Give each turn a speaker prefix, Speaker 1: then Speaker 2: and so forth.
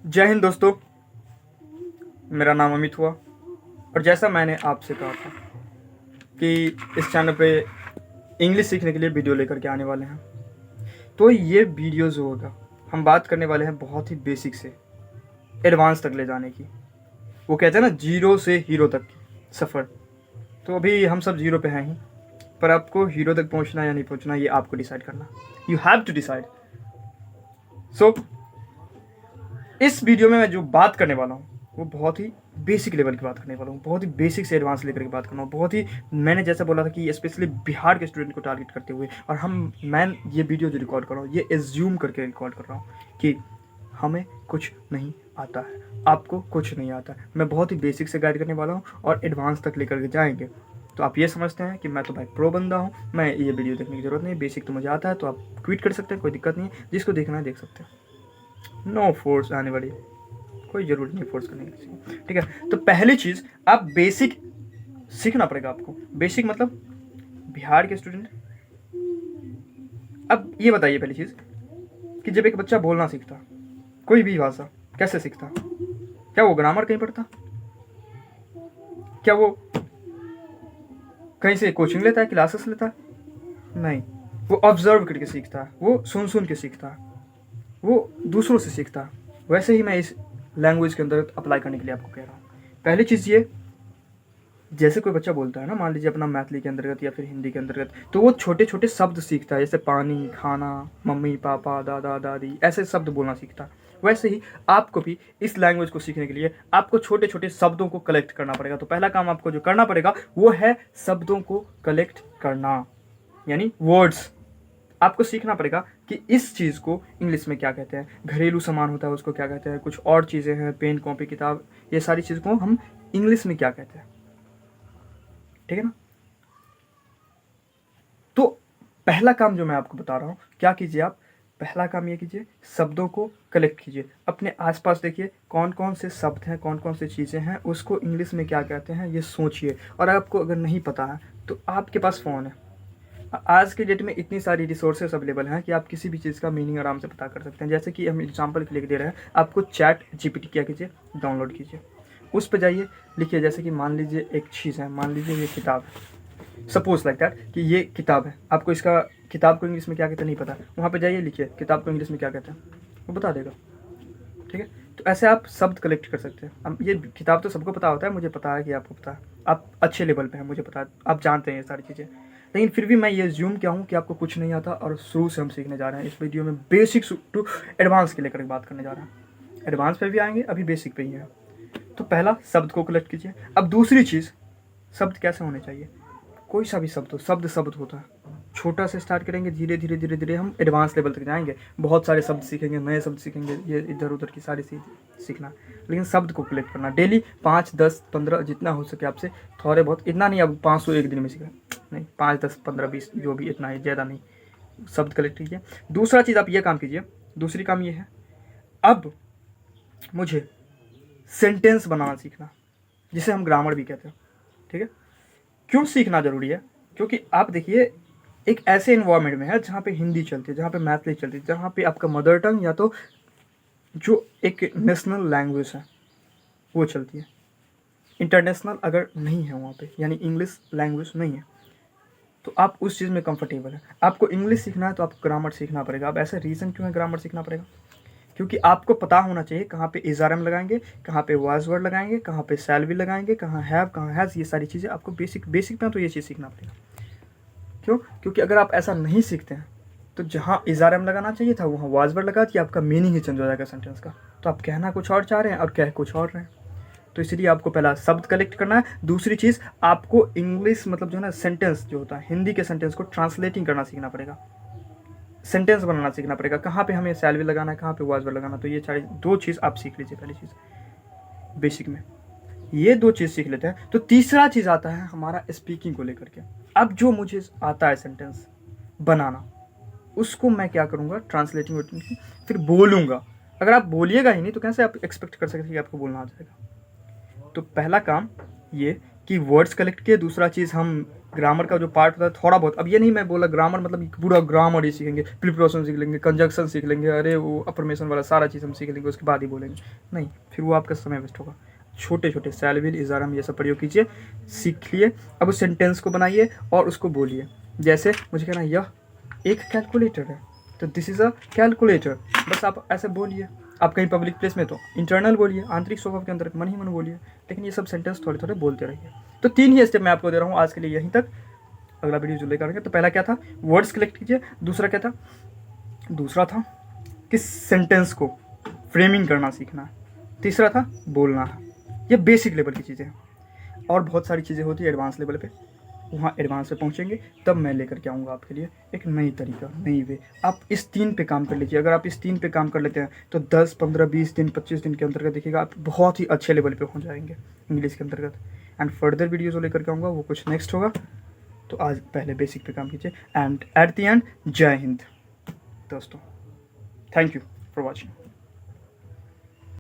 Speaker 1: जय हिंद दोस्तों, मेरा नाम अमित हुआ। और जैसा मैंने आपसे कहा था कि इस चैनल पे इंग्लिश सीखने के लिए वीडियो लेकर के आने वाले हैं, तो ये वीडियो जो होगा हम बात करने वाले हैं बहुत ही बेसिक से एडवांस तक ले जाने की। वो कहते हैं ना, जीरो से हीरो तक की सफ़र। तो अभी हम सब जीरो पे हैं ही, पर आपको हीरो तक पहुंचना या नहीं पहुंचना ये आपको डिसाइड करना। You have to decide. So इस वीडियो में मैं जो बात करने वाला हूँ वो बहुत ही बेसिक लेवल की बात करने वाला हूँ, बहुत ही बेसिक से एडवांस लेकर की बात करना हूँ। बहुत ही, मैंने जैसा बोला था कि स्पेशली बिहार के स्टूडेंट को टारगेट करते हुए, और मैं ये वीडियो जो रिकॉर्ड कर रहा हूँ ये एज्यूम करके रिकॉर्ड कर रहा हूँ कि हमें कुछ नहीं आता है, आपको कुछ नहीं आता है। मैं बहुत ही बेसिक से गाइड करने वाला हूँ और एडवांस तक लेकर के जाएंगे। तो आप ये समझते हैं कि मैं तो भाई प्रो बंदा हूँ, मैं ये वीडियो देखने की ज़रूरत नहीं, बेसिक तो मुझे आता है, तो आप क्विट कर सकते हैं, कोई दिक्कत नहीं है। जिसको देखना है देख सकते हैं, नो फोर्स आने वाली, कोई ज़रूरत नहीं फोर्स करने की, ठीक है। तो पहली चीज़, आप बेसिक सीखना पड़ेगा आपको। बेसिक मतलब बिहार के स्टूडेंट, अब ये बताइए पहली चीज़ कि जब एक बच्चा बोलना सीखता, कोई भी भाषा, कैसे सीखता? क्या वो ग्रामर कहीं पढ़ता? क्या वो कहीं से कोचिंग लेता है, क्लासेस लेता है? नहीं, वो ऑब्जर्व करके सीखता है, वो सुन के सीखता है, वो दूसरों से सीखता है। वैसे ही मैं इस लैंग्वेज के अंदर अप्लाई करने के लिए आपको कह रहा हूँ। पहली चीज़ ये, जैसे कोई बच्चा बोलता है ना, मान लीजिए अपना मैथिली के अंतर्गत या फिर हिंदी के अंतर्गत, तो वो छोटे छोटे शब्द सीखता है, जैसे पानी, खाना, मम्मी पापा, दादा दादी, ऐसे शब्द बोलना सीखता है। वैसे ही आपको भी इस लैंग्वेज को सीखने के लिए आपको छोटे छोटे शब्दों को कलेक्ट करना पड़ेगा। तो पहला काम आपको जो करना पड़ेगा वो है शब्दों को कलेक्ट करना, यानी वर्ड्स। आपको सीखना पड़ेगा कि इस चीज़ को इंग्लिश में क्या कहते हैं, घरेलू सामान होता है उसको क्या कहते हैं, कुछ और चीज़ें हैं, पेन कॉपी किताब, ये सारी चीज़ को हम इंग्लिश में क्या कहते हैं, ठीक है ना। तो पहला काम जो मैं आपको बता रहा हूँ, क्या कीजिए आप, पहला काम ये कीजिए, शब्दों को कलेक्ट कीजिए। अपने आसपास देखिए कौन कौन से शब्द हैं, कौन कौन से चीज़ें हैं, उसको इंग्लिश में क्या कहते हैं ये सोचिए। और आपको अगर नहीं पता है तो आपके पास फ़ोन है, आज के डेट में इतनी सारी रिसोर्सेज अवेलेबल हैं कि आप किसी भी चीज़ का मीनिंग आराम से पता कर सकते हैं। जैसे कि हम एग्जांपल के लिए दे रहे हैं, आपको चैट जीपीटी क्या कीजिए, डाउनलोड कीजिए, उस पर जाइए, लिखिए। जैसे कि मान लीजिए एक चीज़ है, मान लीजिए ये किताब है, सपोज लाइक दैट कि ये किताब है, आपको इसका किताब को इंग्लिश में क्या कहते हैं नहीं पता, वहाँ पर जाइए, लिखिए किताब को इंग्लिश में क्या कहते हैं, वो बता देगा, ठीक है। तो ऐसे आप शब्द कलेक्ट कर सकते हैं। अब ये किताब तो सबको पता होता है, मुझे पता है कि आपको पता है, आप अच्छे लेवल पे हैं, मुझे पता है, आप जानते हैं ये सारी चीज़ें। लेकिन फिर भी मैं ये ज्यूम क्या हूँ कि आपको कुछ नहीं आता और शुरू से हम सीखने जा रहे हैं। इस वीडियो में बेसिक टू एडवांस के लेकर बात करने जा रहे हैं। एडवांस पे भी आएंगे, अभी बेसिक पे ही है। तो पहला, शब्द को कलेक्ट कीजिए। अब दूसरी चीज़, शब्द कैसे होने चाहिए, कोई सा भी शब्द हो, शब्द होता है, छोटा से स्टार्ट करेंगे, धीरे धीरे धीरे धीरे हम एडवांस लेवल तक जाएंगे, बहुत सारे शब्द सीखेंगे, नए शब्द सीखेंगे, ये इधर उधर की सारी चीज़ सीखना। लेकिन शब्द को कलेक्ट करना डेली 5, 10, 15 जितना हो सके आपसे, थोड़े बहुत, इतना नहीं अब 500 एक दिन में सीखें, नहीं, 5, 10, 15, 20 जो भी, इतना ही, ज़्यादा नहीं, शब्द कलेक्ट कीजिए। दूसरा चीज़ आप ये काम कीजिए, दूसरी काम ये है, अब मुझे सेंटेंस बनाना सीखना, जिसे हम ग्रामर भी कहते हैं, ठीक है। क्यों सीखना ज़रूरी है? क्योंकि आप देखिए, एक ऐसे इन्वायरमेंट में है जहाँ पे हिंदी चलती है, जहाँ पे मैथिली चलती है, जहाँ पे आपका मदर टंग या तो जो एक नेशनल लैंग्वेज है वो चलती है। इंटरनेशनल अगर नहीं है वहाँ पे, यानी इंग्लिश लैंग्वेज नहीं है, तो आप उस चीज़ में कंफर्टेबल है। आपको इंग्लिश सीखना है तो आपको ग्रामर सीखना पड़ेगा। अब ऐसा रीज़न क्यों है ग्रामर सीखना पड़ेगा? क्योंकि आपको पता होना चाहिए कहाँ पे इज़ारम लगाएंगे, कहाँ पे वाज वर्ड लगाएंगे, कहाँ पे शैल भी लगाएंगे, कहाँ हैव, कहाँ हैज़, ये सारी चीज़ें आपको बेसिक में तो ये चीज़ सीखना पड़ेगा। क्यों? क्योंकि अगर आप ऐसा नहीं सीखते हैं तो जहाँ इज़ारम लगाना चाहिए था वहाँ वाज वर्ड लगा दिया, आपका मीनिंग ही चेंज हो जाएगा सेंटेंस का। तो आप कहना कुछ और चाह रहे हैं और कह कुछ और रहे हैं। तो इसलिए आपको पहला शब्द कलेक्ट करना है। दूसरी चीज़, आपको इंग्लिश मतलब जो है ना, सेंटेंस जो होता है, हिंदी के सेंटेंस को ट्रांसलेटिंग करना सीखना पड़ेगा, सेंटेंस बनाना सीखना पड़ेगा, कहाँ पे हमें शैल भी लगाना है, कहाँ पे वाज वर्ड लगाना। तो ये सारी दो चीज़ आप सीख लीजिए पहली चीज़ बेसिक में, ये दो चीज़ सीख लेते हैं। तो तीसरा चीज़ आता है हमारा स्पीकिंग को लेकर के। अब जो मुझे आता है सेंटेंस बनाना, उसको मैं क्या करूँगा, ट्रांसलेटिंग, फिर बोलूँगा। अगर आप बोलिएगा ही नहीं तो कैसे आप एक्सपेक्ट कर सकते हैं कि आपको बोलना आ जाएगा? तो पहला काम ये कि वर्ड्स कलेक्ट किए, दूसरा चीज़ हम ग्रामर का जो पार्ट होता है थोड़ा बहुत, अब ये नहीं मैं बोला ग्रामर मतलब पूरा ग्रामर ही सीखेंगे, प्रीपोजिशन सीख लेंगे, कंजक्शन सीख लेंगे, अरे वो अफर्मेशन वाला सारा चीज़ हम सीख लेंगे उसके बाद ही बोलेंगे, नहीं, फिर वो आपका समय वेस्ट होगा। छोटे छोटे शैल विल इज़ आर हम ये सब प्रयोग कीजिए, सीख लिए, अब उस सेंटेंस को बनाइए और उसको बोलिए। जैसे मुझे कहना यह एक कैलकुलेटर है, तो दिस इज़ अ कैलकुलेटर, बस आप ऐसे बोलिए। आप कहीं पब्लिक प्लेस में तो इंटरनल बोलिए, आंतरिक स्वभाव के अंदर मन ही मन बोलिए, लेकिन ये सब सेंटेंस थोड़े थोड़े बोलते रहिए। तो 3 ही स्टेप मैं आपको दे रहा हूँ आज के लिए, यहीं तक। अगला वीडियो जो लेकर आएंगे, तो पहला क्या था, वर्ड्स कलेक्ट कीजिए, दूसरा क्या था, दूसरा था किस सेंटेंस को फ्रेमिंग करना सीखना है, तीसरा था बोलना है। ये बेसिक लेवल की चीज़ें हैं, और बहुत सारी चीज़ें होती है एडवांस लेवल पे, वहाँ एडवांस पे पहुँचेंगे तब मैं लेकर के आऊँगा आपके लिए एक नई तरीका, नई वे। आप इस 3 पे काम कर लीजिए, अगर आप इस 3 पे काम कर लेते हैं तो 10, 15, 20 दिन, 25 दिन के अंतर्गत देखिएगा आप बहुत ही अच्छे लेवल पे हो जाएंगे इंग्लिश के अंतर्गत। एंड फर्दर वीडियो जो लेकर के आऊँगा वो कुछ नेक्स्ट होगा। तो आज पहले बेसिक पे काम कीजिए, एंड एट द एंड जय हिंद दोस्तों। Thank you for watching.